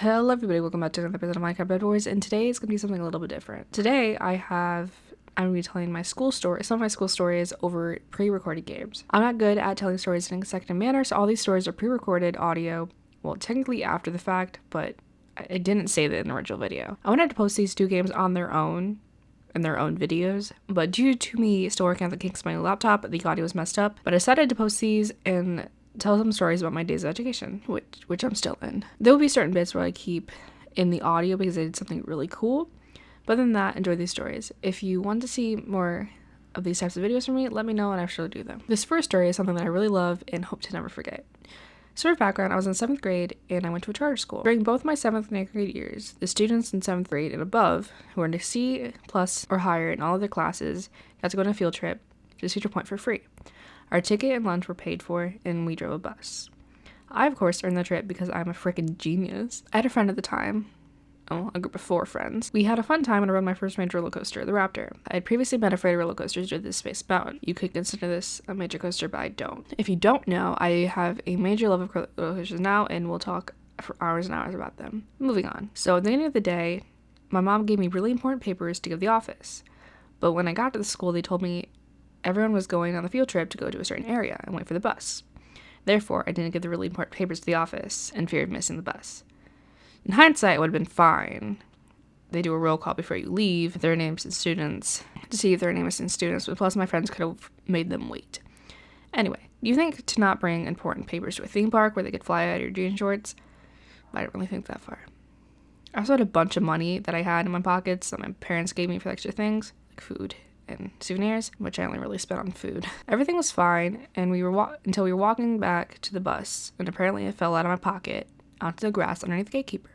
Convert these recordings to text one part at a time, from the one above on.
Hello everybody, welcome back to another episode of Minecraft Bedwars, and today is going to be something a little bit different. Today I'm going to be telling my school story, some of my school stories over pre-recorded games. I'm not good at telling stories in a consecutive manner, so all these stories are pre-recorded audio, well technically after the fact, but I didn't say that in the original video. I wanted to post these two games on their own, in their own videos, but due to me still working on the kinks of my laptop, the audio was messed up, but I decided to post these and tell some stories about my days of education, which I'm still in. There will be certain bits where I keep in the audio because I did something really cool, but other than that, enjoy these stories. If you want to see more of these types of videos from me, let me know and I'll surely do them. This first story is something that I really love and hope to never forget. Sort of background, I was in 7th grade and I went to a charter school. During both my 7th and 8th grade years, the students in 7th grade and above, who were in a C+ or higher in all of their classes, got to go on a field trip to Cedar Point for free. Our ticket and lunch were paid for, and we drove a bus. I, of course, earned the trip because I'm a freaking genius. I had a friend at the time, a group of 4 friends. We had a fun time and I rode my first major roller coaster, the Raptor. I had previously been afraid of roller coasters due to the Space Mountain. You could consider this a major coaster, but I don't. If you don't know, I have a major love of roller coasters now, and we'll talk for hours and hours about them. Moving on. So at the end of the day, my mom gave me really important papers to give the office. But when I got to the school, they told me everyone was going on the field trip to go to a certain area and wait for the bus. Therefore, I didn't give the really important papers to the office in fear of missing the bus. In hindsight, it would have been fine. They do a roll call before you leave, their names and students, to see if there are any missing students, but plus my friends could have made them wait. Anyway, do you think to not bring important papers to a theme park where they could fly out of your jean shorts? I didn't really think that far. I also had a bunch of money that I had in my pockets that my parents gave me for extra things, like food and souvenirs, which I only really spent on food. Everything was fine, and we were until we were walking back to the bus, and apparently it fell out of my pocket onto the grass underneath the gatekeeper.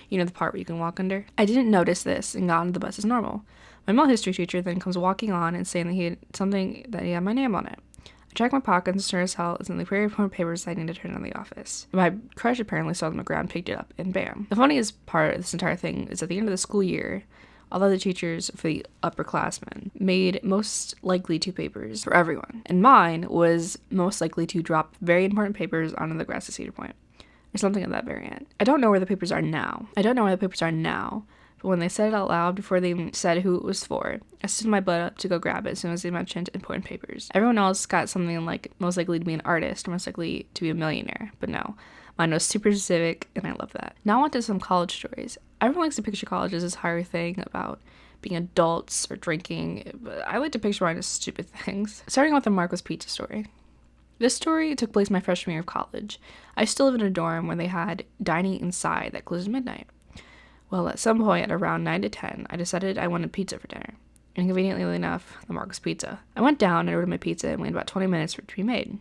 You know, the part where you can walk under? I didn't notice this and got onto the bus as normal. My male history teacher then comes walking on and saying that he had my name on it. I checked my pockets and sure as hell it's in the very important papers I need to turn in the office. My crush apparently saw them on the ground, picked it up, and bam. The funniest part of this entire thing is at the end of the school year, although the teachers for the upperclassmen made most likely 2 papers for everyone, and mine was most likely to drop very important papers onto the grass at Cedar Point, or something of that variant. I don't know where the papers are now, but when they said it out loud before they even said who it was for, I stood my butt up to go grab it as soon as they mentioned important papers. Everyone else got something like most likely to be an artist or most likely to be a millionaire, but no. Mine was super specific, and I love that. Now on to some college stories. Everyone likes to picture college as this higher thing about being adults or drinking, but I like to picture mine as stupid things. Starting with the Marco's Pizza story. This story took place my freshman year of college. I still lived in a dorm where they had dining inside that closed at midnight. Well, at some point at around 9 to 10, I decided I wanted pizza for dinner. And conveniently enough, the Marco's Pizza. I went down and ordered my pizza and waited about 20 minutes for it to be made.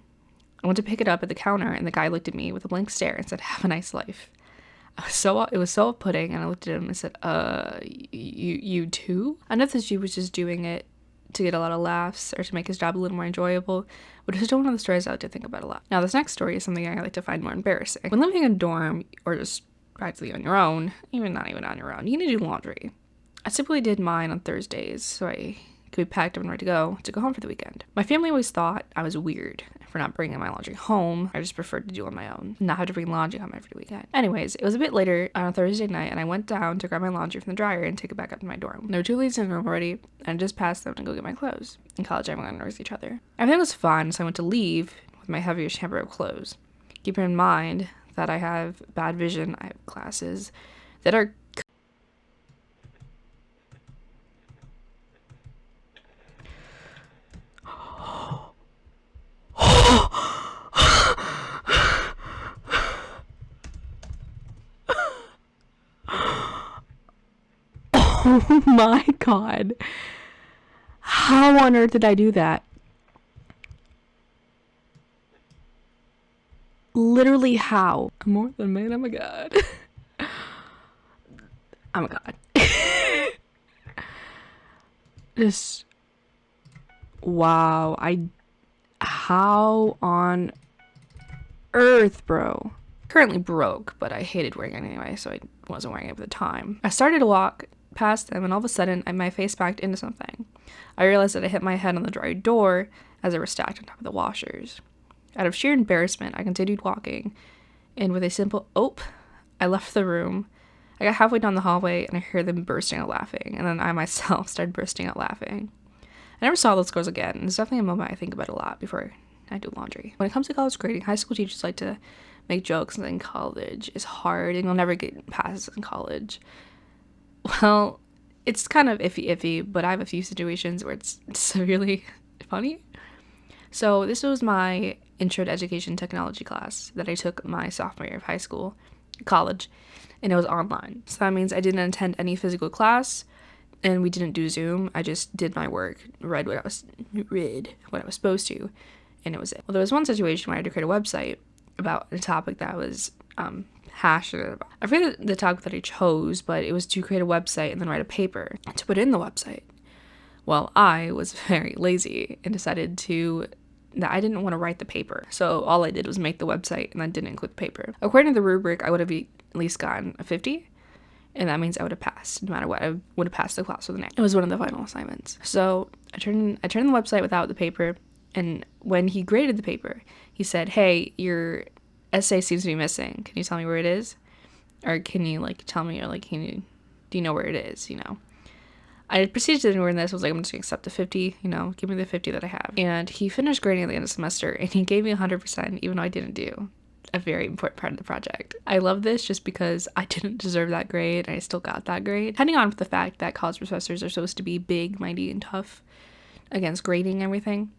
I went to pick it up at the counter, and the guy looked at me with a blank stare and said, "Have a nice life." It was so off-putting, and I looked at him and said, you too? I know that he was just doing it to get a lot of laughs or to make his job a little more enjoyable, but it's still one of the stories I like to think about a lot. Now, this next story is something I like to find more embarrassing. When living in a dorm, or just practically on your own, not even on your own, you need to do laundry. I typically did mine on Thursdays, so I could be packed up and ready to go home for the weekend. My family always thought I was weird for not bringing my laundry home. I just preferred to do it on my own, not have to bring laundry home every weekend. Anyways, it was a bit later on a Thursday night, and I went down to grab my laundry from the dryer and take it back up to my dorm. There were 2 ladies in the room already, and I just passed them to go get my clothes. In college, everyone knows each other. Everything was fine, so I went to leave with my heaviest hamper of clothes. Keeping in mind that I have bad vision, I have glasses that are oh my god. How on earth did I do that? Literally how? I'm more than man, I'm a god. I'm a god. Just wow. How on earth, bro? Currently broke, but I hated wearing it anyway, so I wasn't wearing it at the time. I started to walk past them, and all of a sudden, my face backed into something. I realized that I hit my head on the dryer door as they were stacked on top of the washers. Out of sheer embarrassment, I continued walking, and with a simple "ope," I left the room. I got halfway down the hallway and I heard them bursting out laughing. And then I myself started bursting out laughing. I never saw those girls again. It's definitely a moment I think about a lot before I do laundry. When it comes to college grading, high school teachers like to make jokes and then college is hard and you'll never get passes in college. Well, it's kind of iffy, but I have a few situations where it's severely funny. So this was my intro to education technology class that I took my sophomore year of college, and it was online. So that means I didn't attend any physical class, and we didn't do Zoom. I just did my work, read what I was supposed to, and it was it. Well, there was one situation where I had to create a website about a topic that I was passionate about. I forget the topic that I chose, but it was to create a website and then write a paper to put in the website. Well, I was very lazy and decided that I didn't want to write the paper. So all I did was make the website and then didn't include the paper. According to the rubric, I would have at least gotten a 50. And that means I would have passed. No matter what, I would have passed the class with an A. It was one of the final assignments. So I turned the website without the paper. And when he graded the paper, he said, "Hey, your essay seems to be missing. Can you tell me where it is? Or can you tell me, or do you know where it is, I proceeded to ignore this. I was like, I'm just gonna accept the 50, give me the 50 that I have. And he finished grading at the end of the semester and he gave me 100%, even though I didn't do a very important part of the project. I love this just because I didn't deserve that grade and I still got that grade. Depending on the fact that college professors are supposed to be big, mighty, and tough against grading everything,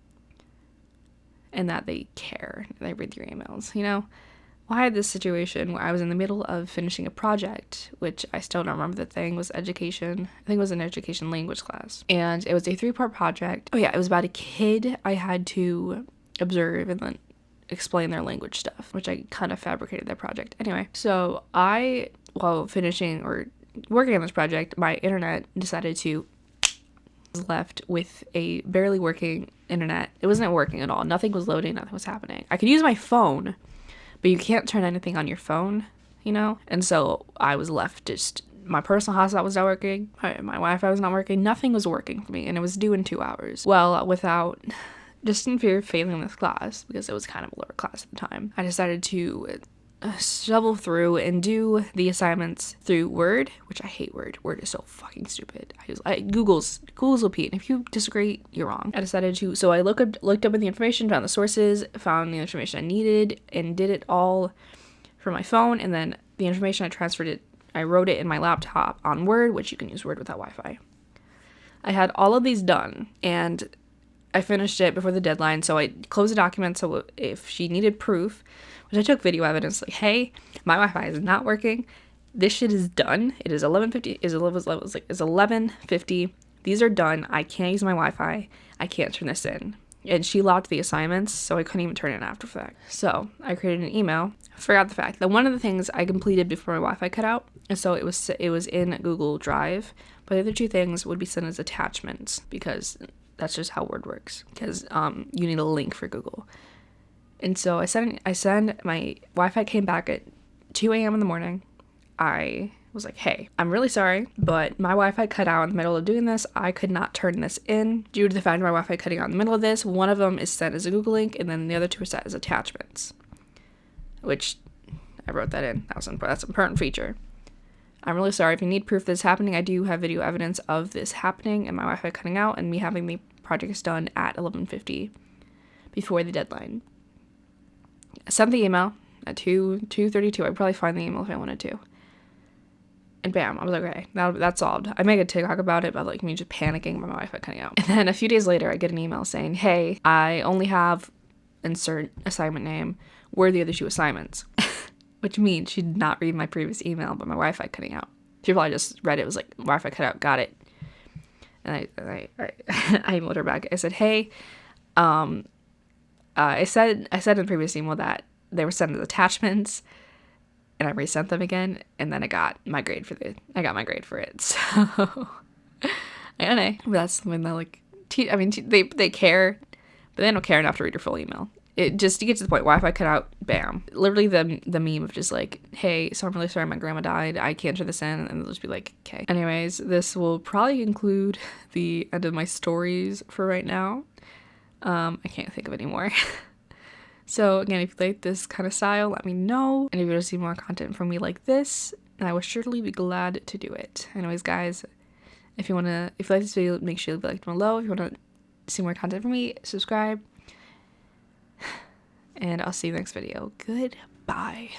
and that they care, they read your emails, Well, I had this situation where I was in the middle of finishing a project, which I still don't remember the thing, was education. I think it was an education language class. And it was a 3-part project. Oh yeah, it was about a kid I had to observe and then explain their language stuff, which I kind of fabricated that project. Anyway, so while finishing or working on this project, my internet decided to was left with a barely working internet. It wasn't working at all. Nothing was loading, nothing was happening. I could use my phone, but you can't turn anything on your phone, And so I was left my personal hotspot was not working, my Wi-Fi was not working, nothing was working for me, and it was due in 2 hours. Well, just in fear of failing this class, because it was kind of a lower class at the time, I decided to shovel through and do the assignments through Word, which I hate Word. Word is so fucking stupid. Google's opinion. If you disagree, you're wrong. So I looked up in the information, found the sources, found the information I needed, and did it all from my phone. And then the information I wrote it in my laptop on Word, which you can use Word without Wi-Fi. I had all of these done, and I finished it before the deadline. So I closed the document. So if she needed proof, which I took video evidence, hey, my Wi-Fi is not working. This shit is done. It is 11:50. It's 11:50. These are done. I can't use my Wi-Fi. I can't turn this in. And she locked the assignments, so I couldn't even turn it in after the fact. So I created an email. Forgot the fact that one of the things I completed before my Wi-Fi cut out, and so it was in Google Drive. But the other 2 things would be sent as attachments, because that's just how Word works. Because you need a link for Google. And so I send my Wi-Fi came back at 2 a.m. in the morning. I was like, hey, I'm really sorry, but my Wi-Fi cut out in the middle of doing this. I could not turn this in due to the fact of my Wi-Fi cutting out in the middle of this. One of them is sent as a Google link, and then the other 2 are set as attachments, which I wrote that in. That's an important feature. I'm really sorry. If you need proof this is happening, I do have video evidence of this happening and my Wi-Fi cutting out and me having the projects done at 11:50 before the deadline. I sent the email at 2:32. I'd probably find the email if I wanted to. And bam, I was like, okay, that's solved. I make a TikTok about it, but me just panicking about my Wi-Fi cutting out. And then a few days later, I get an email saying, hey, I only have insert assignment name. Where are the other 2 assignments? Which means she did not read my previous email about my Wi-Fi cutting out. She probably just read it, was like, Wi-Fi cut out, got it. And I emailed her back. I said, hey, I said in the previous email that they were sent as attachments, and I resent them again, and then I got my grade for it. So I don't know. That's something that they care, but they don't care enough to read your full email. It just to get to the point, Wi-Fi cut out, bam. Literally the meme of just hey, so I'm really sorry my grandma died. I can't turn this in, and they'll just be like, okay. Anyways, this will probably conclude the end of my stories for right now. I can't think of any more. So again, if you like this kind of style, let me know. And if you want to see more content from me like this, I will surely be glad to do it. Anyways, guys, if you like this video, make sure you leave a like down below. If you want to see more content from me, subscribe. And I'll see you next video. Goodbye.